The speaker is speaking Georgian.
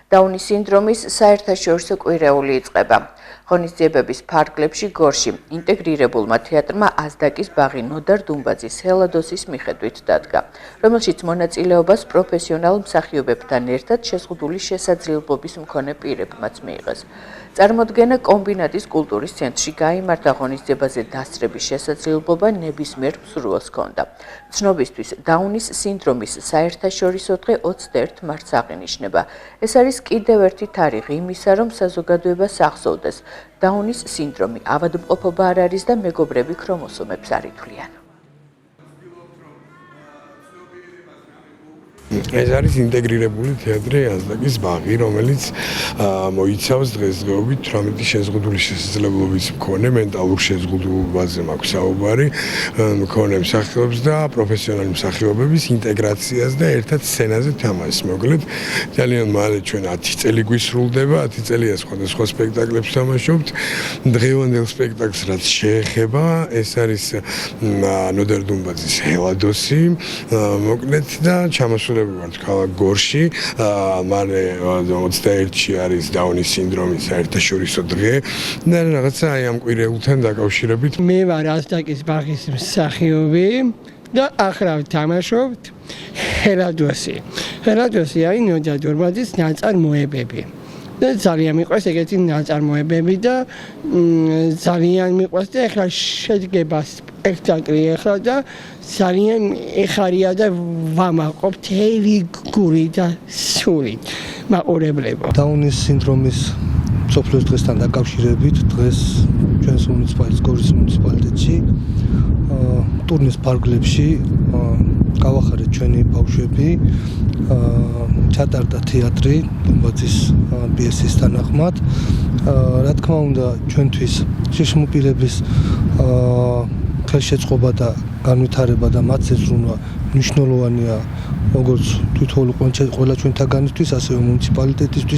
დაუნის სინდრომის საერთაშორისო კვირეული იწყება. ღონისძიებების ფარგლებში გორში ინტეგრირებულმა თეატრმა აზდაკის ბაღი ნოდარ დუმბაძის ჰელადოსის მიხედვით დადგა, რომელშიც მონაწილეობას პროფესიონალ მსახიობებთან ერთად შეზღუდული შესაძლებლობის მქონე პირებმაც მიიღეს. წარმოდგენა კომბინატის კულტურის ცენტრში გაიმართა, ღონისძიებაზე დასწრების შესაძლებლობა ნებისმიერ მსურველს ჰქონდა. ცნობისთვის დაუნის სინდრომის საერთაშორისო დღე 21 მარტს აღინიშნება. ეს არის კიდევ ერთი თარიღი იმისა, რომ საზოგადოებას ახსოვდეს. დაუნის სინდრომი ავადმყოფობა არ არის და მეგობრები ქრომოსომებს არ ითვლიან. ეს არის ინტეგრირებული თეატრი აზდაკის ბაღი, რომელიც მოიცავს დღესდღეობით 18 შეზღუდული შესაძლებლობის მქონე მენტალურ შეზღუდულობაზე მაქვს საუბარი, მქონე მსახიობს და პროფესიონალი მსახიობების ინტეგრაციას და ერთად სცენაზე თამაშს. მოკლედ, ძალიან მალე ჩვენ 10 წელი გვისრულდება, 10 წელია სხვადასხვა სპექტაკლებს თამაშობთ. დღევანდელ სპექტაკლს რაც შეეხება, ეს არის ნოდარ დუმბაძის ჰელადოსი, მოკლედ და ჩამოსული ვართ ქალაქ გორში, მალე 21-ში არის დაუნის სინდრომის საერთაშორისო დღე და რაღაცა აი ამ კვირეულთან დაკავშირებით. მე ვარ აზდაკის ბაღის მსახიობი და ახლა ვთამაშობთ ჰელადოსი. ჰელადოსი არის ნოდარ დუმბაძის ნაწარმოებები. და ძალიან მიყვარს ეგეთი ნაწარმოებები და ძალიან მიყვარს და ახლა შედგება სპექტაკლი ახლა და ძალიან ეხარია და ვამაყობ მთელი გული და სული მაყურებლებო. დაუნის სინდრომის მსოფლიოს დღესთან დაკავშირებით დღეს ჩვენს გორის მუნიციპალიტეტში ტურნეს ფარგლებში გავახარეთ ჩვენი ბავშვები, ჩატარდა თეატრი დუმბაძის პიესის თანახმად. რა თქმა უნდა, ჩვენთვის შიშმოპირების ხელშეწყობა და განვითარება და მათ ზრუნვა მნიშვნელოვანია როგორც თითოეული ყველა ჩვენთაგანისთვის, ასევე მუნიციპალიტეტისთვის.